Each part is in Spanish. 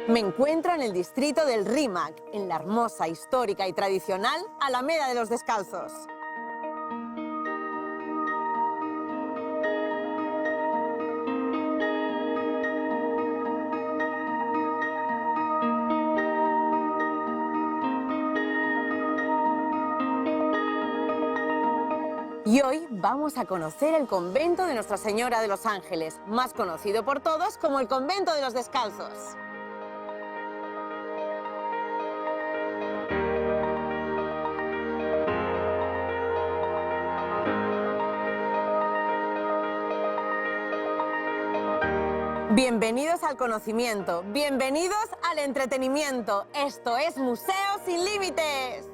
Me encuentro en el distrito del Rímac, en la hermosa, histórica y tradicional Alameda de los Descalzos. Y hoy vamos a conocer el convento de Nuestra Señora de los Ángeles, más conocido por todos como el Convento de los Descalzos. Bienvenidos al conocimiento, bienvenidos al entretenimiento. Esto es Museo Sin Límites.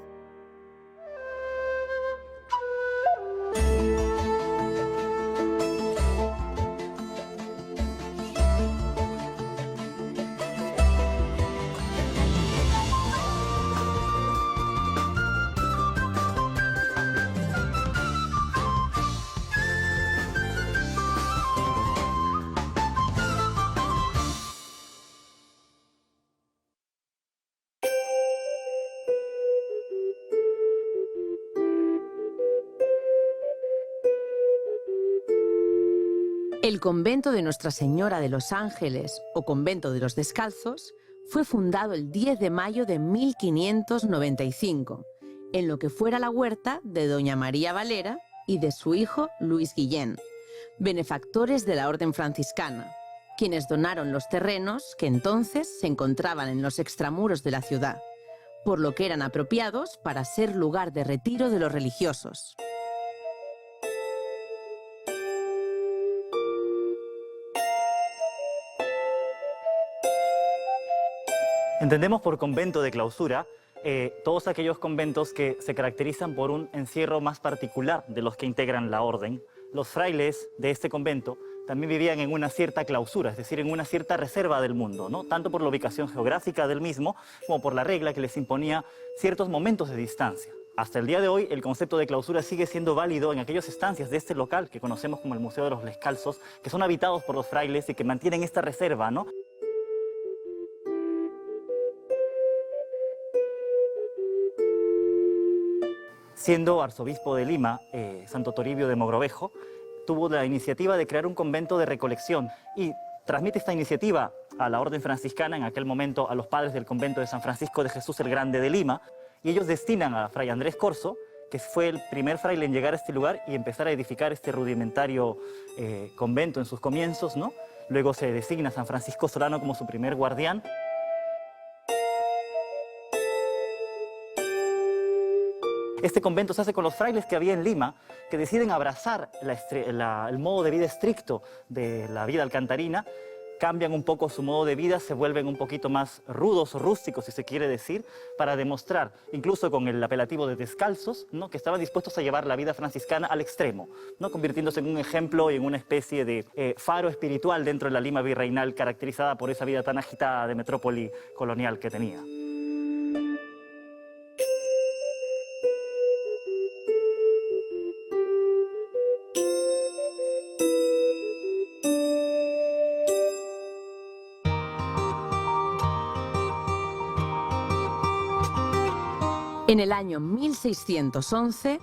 El convento de Nuestra Señora de los Ángeles, o Convento de los Descalzos, fue fundado el 10 de mayo de 1595, en lo que fuera la huerta de doña María Valera y de su hijo Luis Guillén, benefactores de la Orden Franciscana, quienes donaron los terrenos que entonces se encontraban en los extramuros de la ciudad, por lo que eran apropiados para ser lugar de retiro de los religiosos. Entendemos por convento de clausura todos aquellos conventos que se caracterizan por un encierro más particular de los que integran la orden. Los frailes de este convento también vivían en una cierta clausura, es decir, en una cierta reserva del mundo, ¿no? Tanto por la ubicación geográfica del mismo como por la regla que les imponía ciertos momentos de distancia. Hasta el día de hoy, el concepto de clausura sigue siendo válido en aquellas estancias de este local que conocemos como el Museo de los Descalzos, que son habitados por los frailes y que mantienen esta reserva, ¿no? Siendo arzobispo de Lima, Santo Toribio de Mogrovejo tuvo la iniciativa de crear un convento de recolección y transmite esta iniciativa a la orden franciscana, en aquel momento a los padres del convento de San Francisco de Jesús el Grande de Lima, y ellos destinan a Fray Andrés Corzo, que fue el primer fraile en llegar a este lugar y empezar a edificar este rudimentario convento en sus comienzos, ¿no? Luego se designa a San Francisco Solano como su primer guardián. Este convento se hace con los frailes que había en Lima, que deciden abrazar el modo de vida estricto de la vida alcantarina, cambian un poco su modo de vida, se vuelven un poquito más rudos o rústicos, si se quiere decir, para demostrar, incluso con el apelativo de descalzos, ¿no?, que estaban dispuestos a llevar la vida franciscana al extremo, ¿no?, convirtiéndose en un ejemplo y en una especie de faro espiritual dentro de la Lima virreinal, caracterizada por esa vida tan agitada de metrópoli colonial que tenía. En el año 1611,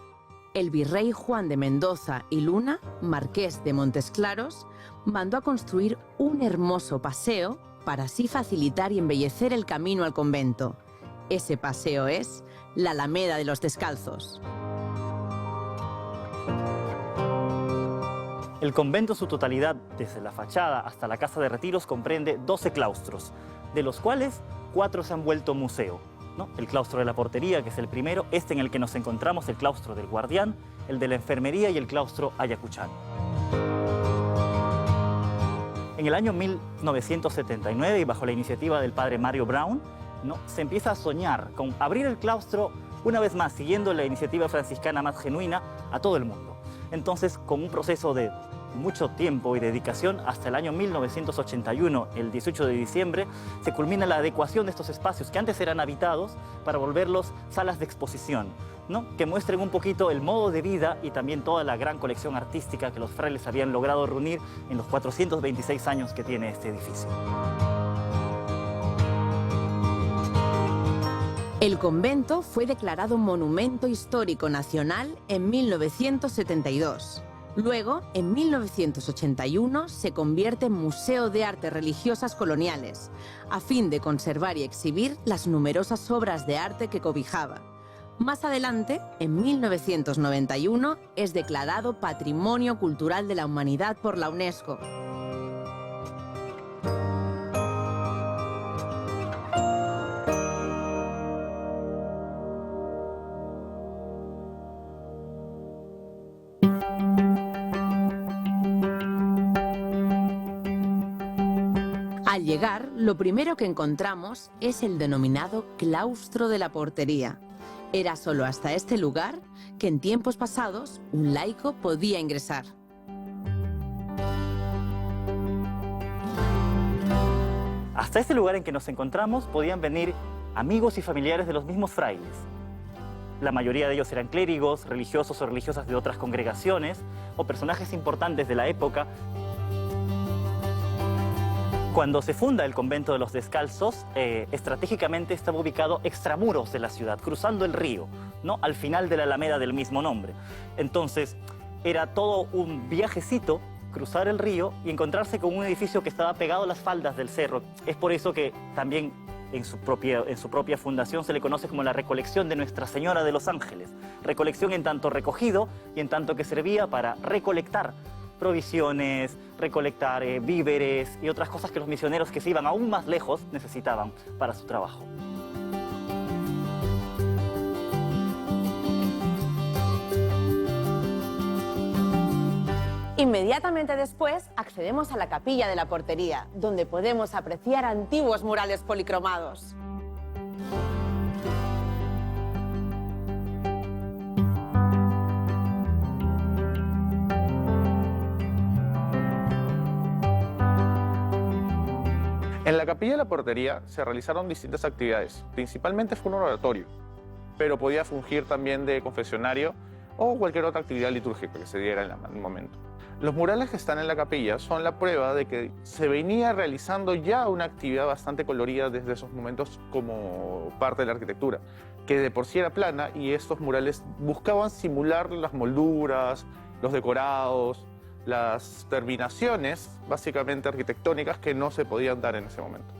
el virrey Juan de Mendoza y Luna, marqués de Montes Claros, mandó a construir un hermoso paseo para así facilitar y embellecer el camino al convento. Ese paseo es la Alameda de los Descalzos. El convento en su totalidad, desde la fachada hasta la casa de retiros, comprende 12 claustros, de los cuales 4 se han vuelto museo, ¿no? El claustro de la portería, que es el primero, este en el que nos encontramos, el claustro del guardián, el de la enfermería y el claustro Ayacuchano. En el año 1979, y bajo la iniciativa del padre Mario Brown, ¿no?, se empieza a soñar con abrir el claustro, una vez más, siguiendo la iniciativa franciscana más genuina, a todo el mundo. Entonces, con un proceso de mucho tiempo y dedicación, hasta el año 1981, el 18 de diciembre, se culmina la adecuación de estos espacios que antes eran habitados para volverlos salas de exposición, ¿no?, que muestren un poquito el modo de vida y también toda la gran colección artística que los frailes habían logrado reunir en los 426 años que tiene este edificio. El convento fue declarado Monumento Histórico Nacional en 1972. Luego, en 1981, se convierte en Museo de Arte Religiosas Coloniales, a fin de conservar y exhibir las numerosas obras de arte que cobijaba. Más adelante, en 1991, es declarado Patrimonio Cultural de la Humanidad por la UNESCO. Al llegar, lo primero que encontramos es el denominado claustro de la portería. Era solo hasta este lugar que en tiempos pasados un laico podía ingresar. Hasta este lugar en que nos encontramos podían venir amigos y familiares de los mismos frailes. La mayoría de ellos eran clérigos, religiosos o religiosas de otras congregaciones o personajes importantes de la época. Cuando se funda el convento de los Descalzos, estratégicamente estaba ubicado extramuros de la ciudad, cruzando el río, ¿no? Al final de la alameda del mismo nombre. Entonces, era todo un viajecito cruzar el río y encontrarse con un edificio que estaba pegado a las faldas del cerro. Es por eso que también en su propia fundación se le conoce como la Recolección de Nuestra Señora de los Ángeles. Recolección en tanto recogido y en tanto que servía para recolectar provisiones, recolectar víveres y otras cosas que los misioneros que se iban aún más lejos necesitaban para su trabajo. Inmediatamente después accedemos a la capilla de la portería, donde podemos apreciar antiguos murales policromados. En la capilla de la portería se realizaron distintas actividades. Principalmente fue un oratorio, pero podía fungir también de confesionario o cualquier otra actividad litúrgica que se diera en el momento. Los murales que están en la capilla son la prueba de que se venía realizando ya una actividad bastante colorida desde esos momentos como parte de la arquitectura, que de por sí era plana y estos murales buscaban simular las molduras, los decorados, las terminaciones, básicamente arquitectónicas, que no se podían dar en ese momento.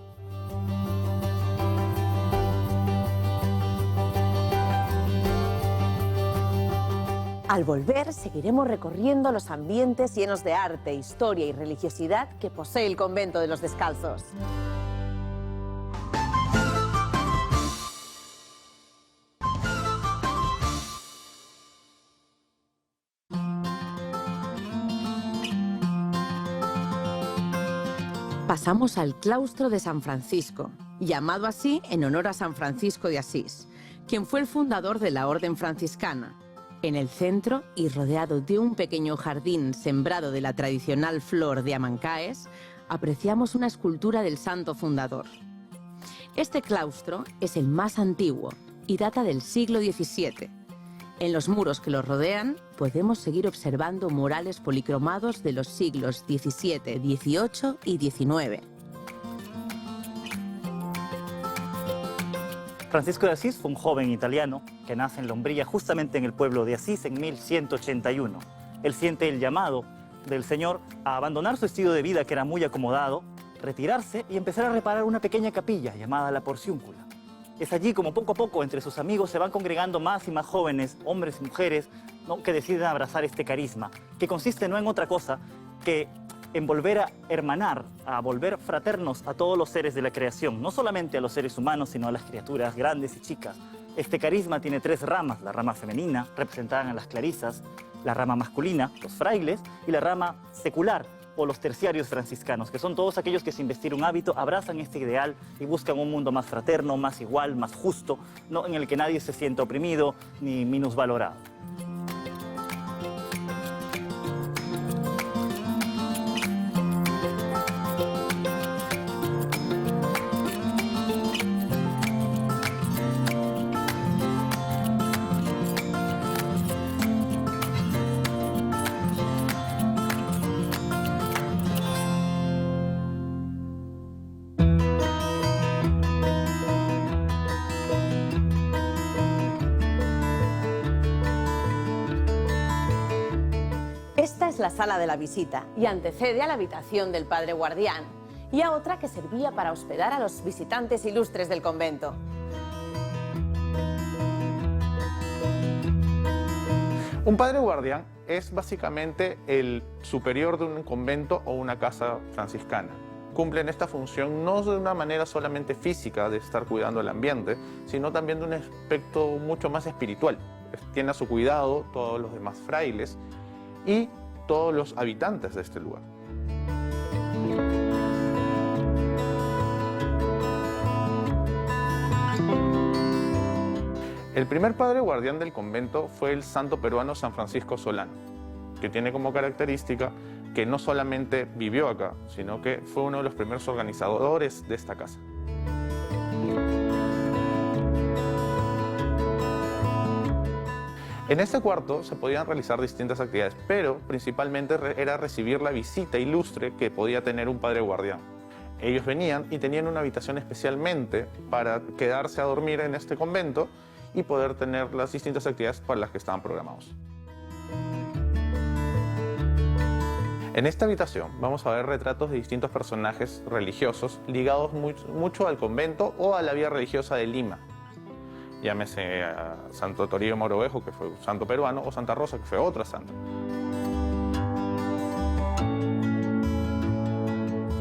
Al volver, seguiremos recorriendo los ambientes llenos de arte, historia y religiosidad que posee el convento de los Descalzos. Pasamos al claustro de San Francisco, llamado así en honor a San Francisco de Asís, quien fue el fundador de la orden franciscana. En el centro, y rodeado de un pequeño jardín sembrado de la tradicional flor de amancaes, apreciamos una escultura del santo fundador. Este claustro es el más antiguo y data del siglo XVII. En los muros que lo rodean podemos seguir observando murales policromados de los siglos XVII, XVIII y XIX. Francisco de Asís fue un joven italiano que nace en Lombría, justamente en el pueblo de Asís, en 1181. Él siente el llamado del Señor a abandonar su estilo de vida, que era muy acomodado, retirarse y empezar a reparar una pequeña capilla llamada la Porciúncula. Es allí como poco a poco entre sus amigos se van congregando más y más jóvenes, hombres y mujeres, ¿no?, que deciden abrazar este carisma, que consiste no en otra cosa que en volver a hermanar, a volver fraternos a todos los seres de la creación, no solamente a los seres humanos, sino a las criaturas grandes y chicas. Este carisma tiene tres ramas: la rama femenina, representada en las clarisas, la rama masculina, los frailes, y la rama secular, o los terciarios franciscanos, que son todos aquellos que sin vestir un hábito abrazan este ideal y buscan un mundo más fraterno, más igual, más justo, ¿no?, en el que nadie se sienta oprimido ni minusvalorado. Esta es la sala de la visita y antecede a la habitación del padre guardián y a otra que servía para hospedar a los visitantes ilustres del convento. Un padre guardián es básicamente el superior de un convento o una casa franciscana. Cumplen esta función no de una manera solamente física de estar cuidando el ambiente, sino también de un aspecto mucho más espiritual. Tiene a su cuidado todos los demás frailes y todos los habitantes de este lugar. El primer padre guardián del convento fue el santo peruano San Francisco Solano, que tiene como característica que no solamente vivió acá, sino que fue uno de los primeros organizadores de esta casa. En este cuarto se podían realizar distintas actividades, pero principalmente era recibir la visita ilustre que podía tener un padre guardián. Ellos venían y tenían una habitación especialmente para quedarse a dormir en este convento y poder tener las distintas actividades para las que estaban programados. En esta habitación vamos a ver retratos de distintos personajes religiosos ligados mucho al convento o a la vida religiosa de Lima. Llámese a Santo Toribio Mogrovejo, que fue un santo peruano, o Santa Rosa, que fue otra santa.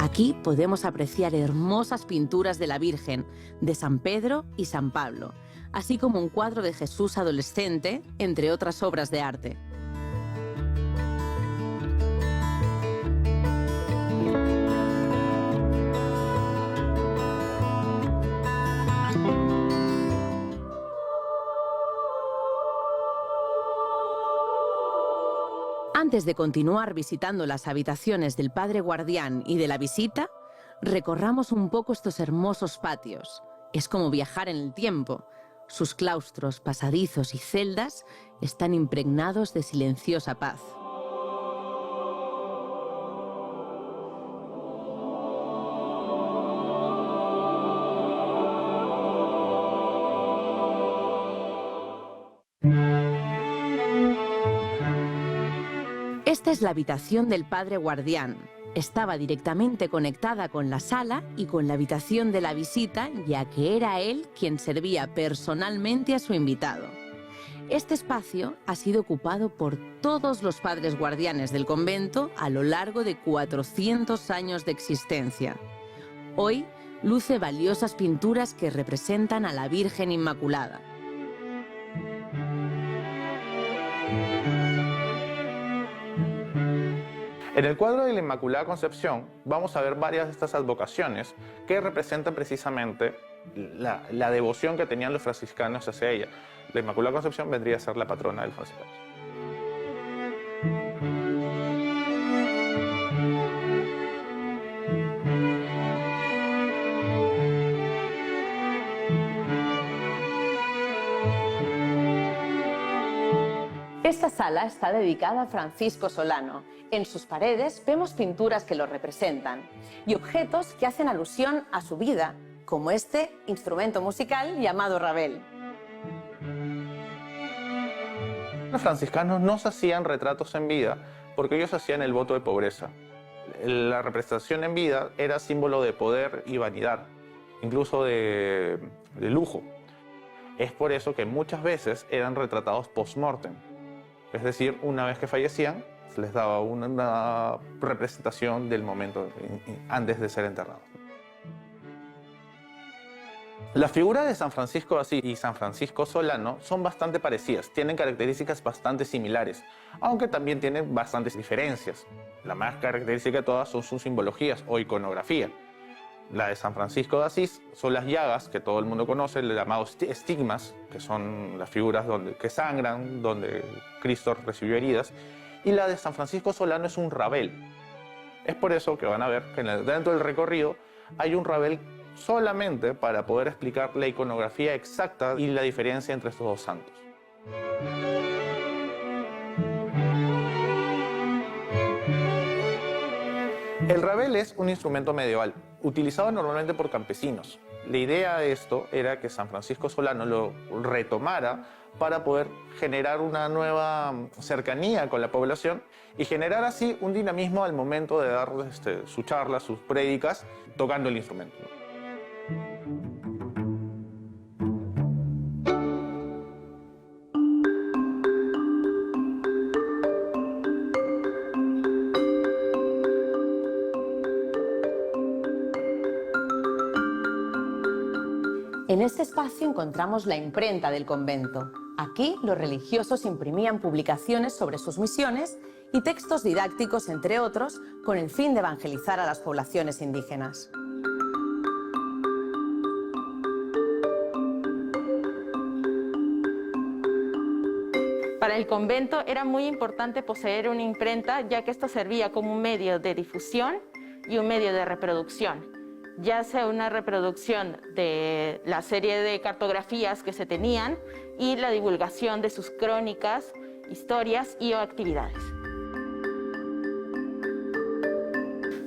Aquí podemos apreciar hermosas pinturas de la Virgen, de San Pedro y San Pablo, así como un cuadro de Jesús adolescente, entre otras obras de arte. Antes de continuar visitando las habitaciones del padre guardián y de la visita, recorramos un poco estos hermosos patios. Es como viajar en el tiempo. Sus claustros, pasadizos y celdas están impregnados de silenciosa paz. Esta es la habitación del padre guardián. Estaba directamente conectada con la sala y con la habitación de la visita, ya que era él quien servía personalmente a su invitado. Este espacio ha sido ocupado por todos los padres guardianes del convento a lo largo de 400 años de existencia. Hoy luce valiosas pinturas que representan a la Virgen Inmaculada. En el cuadro de la Inmaculada Concepción vamos a ver varias de estas advocaciones que representan precisamente la devoción que tenían los franciscanos hacia ella. La Inmaculada Concepción vendría a ser la patrona del franciscano. Esta sala está dedicada a Francisco Solano. En sus paredes vemos pinturas que lo representan y objetos que hacen alusión a su vida, como este instrumento musical llamado rabel. Los franciscanos no se hacían retratos en vida porque ellos hacían el voto de pobreza. La representación en vida era símbolo de poder y vanidad, incluso de lujo. Es por eso que muchas veces eran retratados post-mortem. Es decir, una vez que fallecían, se les daba una representación del momento antes de ser enterrados. La figura de San Francisco de Asís y San Francisco Solano son bastante parecidas, tienen características bastante similares, aunque también tienen bastantes diferencias. La más característica de todas son sus simbologías o iconografía. La de San Francisco de Asís son las llagas, que todo el mundo conoce, los llamados estigmas, que son las figuras que sangran, donde Cristo recibió heridas. Y la de San Francisco Solano es un rabel. Es por eso que van a ver que dentro del recorrido hay un rabel solamente para poder explicar la iconografía exacta y la diferencia entre estos dos santos. El rabel es un instrumento medieval, utilizado normalmente por campesinos. La idea de esto era que San Francisco Solano lo retomara para poder generar una nueva cercanía con la población y generar así un dinamismo al momento de dar sus charlas, sus prédicas, tocando el instrumento. En este espacio encontramos la imprenta del convento. Aquí los religiosos imprimían publicaciones sobre sus misiones y textos didácticos, entre otros, con el fin de evangelizar a las poblaciones indígenas. Para el convento era muy importante poseer una imprenta, ya que esto servía como un medio de difusión y un medio de reproducción, ya sea una reproducción de la serie de cartografías que se tenían y la divulgación de sus crónicas, historias y actividades.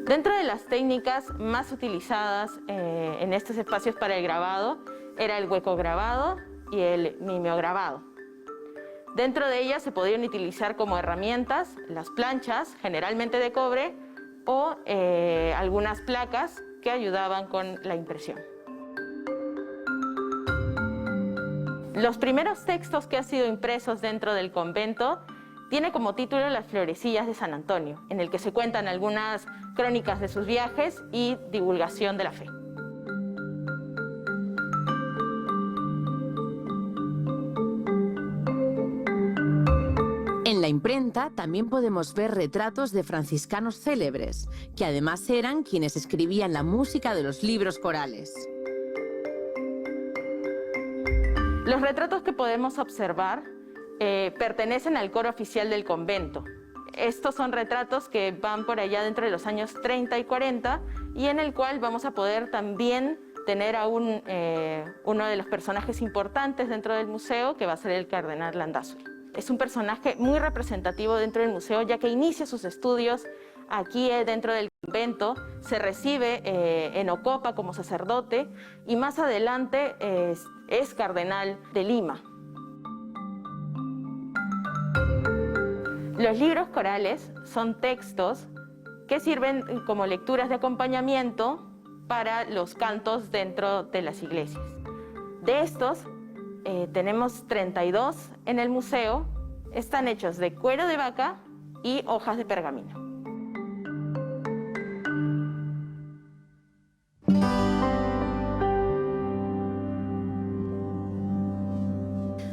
Dentro de las técnicas más utilizadas en estos espacios para el grabado era el hueco grabado y el mimeograbado. Dentro de ellas se podían utilizar como herramientas las planchas, generalmente de cobre, o algunas placas que ayudaban con la impresión. Los primeros textos que han sido impresos dentro del convento tiene como título Las florecillas de San Antonio, en el que se cuentan algunas crónicas de sus viajes y divulgación de la fe. En la imprenta también podemos ver retratos de franciscanos célebres, que además eran quienes escribían la música de los libros corales. Los retratos que podemos observar pertenecen al coro oficial del convento. Estos son retratos que van por allá dentro de los años 30 y 40 y en el cual vamos a poder también tener a uno de los personajes importantes dentro del museo, que va a ser el cardenal Landázuri. Es un personaje muy representativo dentro del museo, ya que inicia sus estudios aquí dentro del convento, se recibe en Ocopa como sacerdote y más adelante es cardenal de Lima. Los libros corales son textos que sirven como lecturas de acompañamiento para los cantos dentro de las iglesias. De estos, tenemos 32 en el museo, están hechos de cuero de vaca y hojas de pergamino.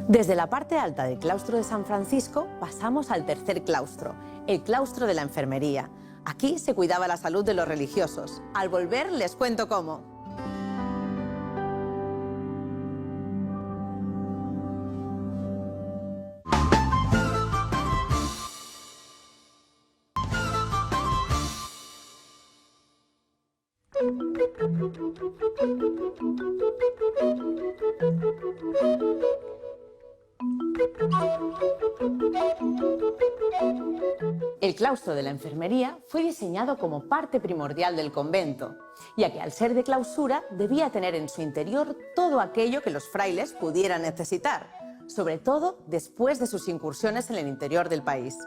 Desde la parte alta del claustro de San Francisco pasamos al tercer claustro, el claustro de la enfermería. Aquí se cuidaba la salud de los religiosos. Al volver les cuento cómo. El claustro de la enfermería fue diseñado como parte primordial del convento, ya que al ser de clausura debía tener en su interior todo aquello que los frailes pudieran necesitar, sobre todo después de sus incursiones en el interior del país.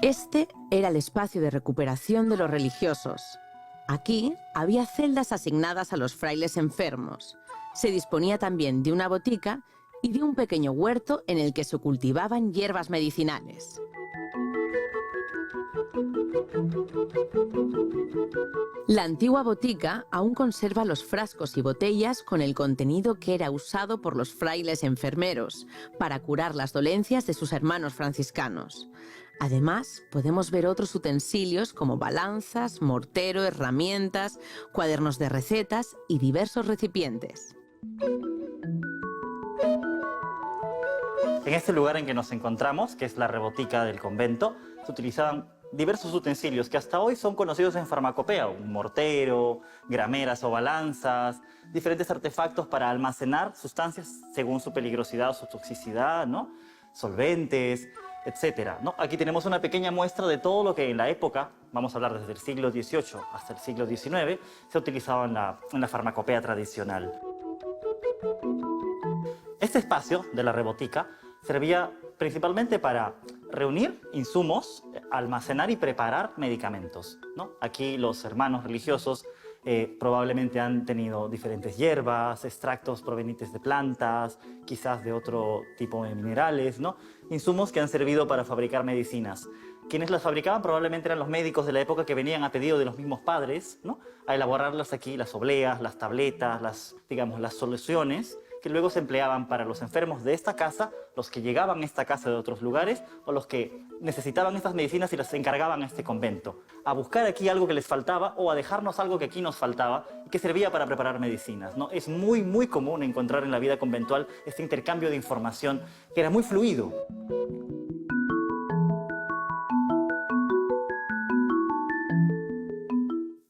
Este era el espacio de recuperación de los religiosos. Aquí había celdas asignadas a los frailes enfermos. Se disponía también de una botica y de un pequeño huerto en el que se cultivaban hierbas medicinales. La antigua botica aún conserva los frascos y botellas con el contenido que era usado por los frailes enfermeros para curar las dolencias de sus hermanos franciscanos. Además, podemos ver otros utensilios como balanzas, mortero, herramientas, cuadernos de recetas y diversos recipientes. En este lugar en que nos encontramos, que es la rebotica del convento, se utilizaban diversos utensilios que hasta hoy son conocidos en farmacopea, un mortero, grameras o balanzas, diferentes artefactos para almacenar sustancias según su peligrosidad o su toxicidad, ¿no? Solventes, etcétera, ¿no? Aquí tenemos una pequeña muestra de todo lo que en la época, vamos a hablar desde el siglo XVIII hasta el siglo XIX, se utilizaba en la farmacopea tradicional. Este espacio de la rebotica servía principalmente para reunir insumos, almacenar y preparar medicamentos, ¿no? Aquí los hermanos religiosos probablemente han tenido diferentes hierbas, extractos provenientes de plantas, quizás de otro tipo de minerales, ¿no? Insumos que han servido para fabricar medicinas. Quienes las fabricaban probablemente eran los médicos de la época que venían a pedido de los mismos padres, ¿no? A elaborarlas aquí, las obleas, las tabletas, las soluciones que luego se empleaban para los enfermos de esta casa, los que llegaban a esta casa de otros lugares o los que necesitaban estas medicinas y las encargaban a este convento, a buscar aquí algo que les faltaba o a dejarnos algo que aquí nos faltaba y que servía para preparar medicinas, ¿no? Es muy común encontrar en la vida conventual este intercambio de información que era muy fluido.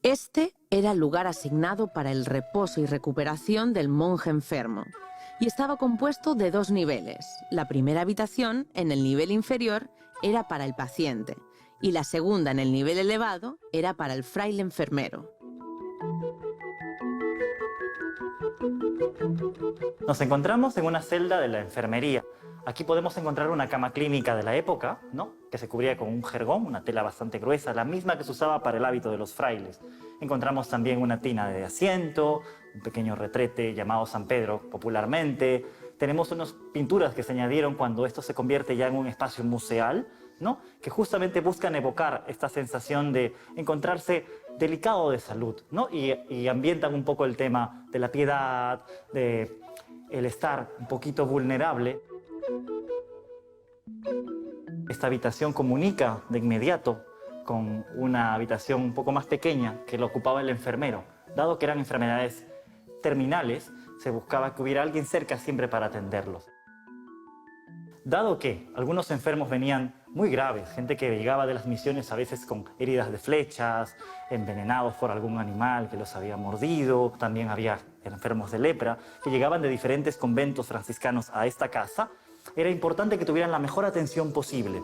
Este era el lugar asignado para el reposo y recuperación del monje enfermo y estaba compuesto de 2 niveles. La primera habitación, en el nivel inferior, era para el paciente y la segunda, en el nivel elevado, era para el fraile enfermero. Nos encontramos en una celda de la enfermería. Aquí podemos encontrar una cama clínica de la época, ¿no? Que se cubría con un jergón, una tela bastante gruesa, la misma que se usaba para el hábito de los frailes. Encontramos también una tina de asiento, un pequeño retrete llamado San Pedro popularmente. Tenemos unas pinturas que se añadieron cuando esto se convierte ya en un espacio museal, ¿no? Que justamente buscan evocar esta sensación de encontrarse delicado de salud, ¿no? Y ambientan un poco el tema de la piedad, de el estar un poquito vulnerable. Esta habitación comunica de inmediato con una habitación un poco más pequeña que lo ocupaba el enfermero. Dado que eran enfermedades terminales, se buscaba que hubiera alguien cerca siempre para atenderlos. Dado que algunos enfermos venían muy graves, gente que llegaba de las misiones a veces con heridas de flechas, envenenados por algún animal que los había mordido, también había enfermos de lepra, que llegaban de diferentes conventos franciscanos a esta casa, era importante que tuvieran la mejor atención posible.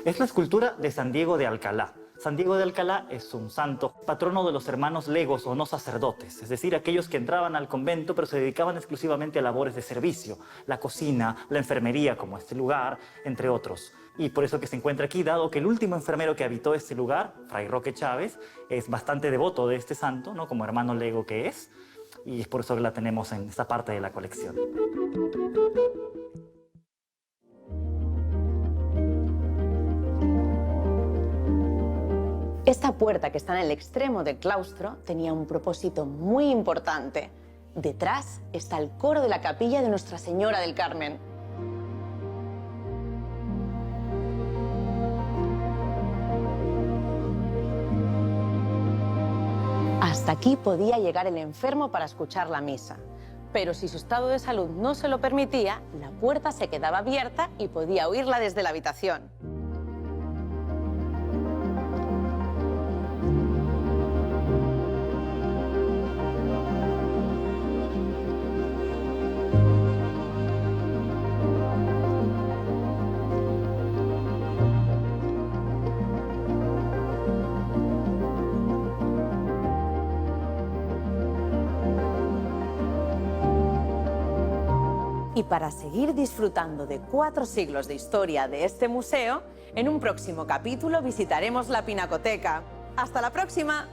Es la escultura de San Diego de Alcalá. San Diego de Alcalá es un santo patrono de los hermanos legos o no sacerdotes, es decir, aquellos que entraban al convento pero se dedicaban exclusivamente a labores de servicio, la cocina, la enfermería como este lugar, entre otros. Y por eso que se encuentra aquí, dado que el último enfermero que habitó este lugar, Fray Roque Chávez, es bastante devoto de este santo, ¿no? Como hermano lego que es, y es por eso que la tenemos en esta parte de la colección. Esta puerta que está en el extremo del claustro tenía un propósito muy importante. Detrás está el coro de la capilla de Nuestra Señora del Carmen. Hasta aquí podía llegar el enfermo para escuchar la misa. Pero si su estado de salud no se lo permitía, la puerta se quedaba abierta y podía oírla desde la habitación. Y para seguir disfrutando de 4 siglos de historia de este museo, en un próximo capítulo visitaremos la Pinacoteca. ¡Hasta la próxima!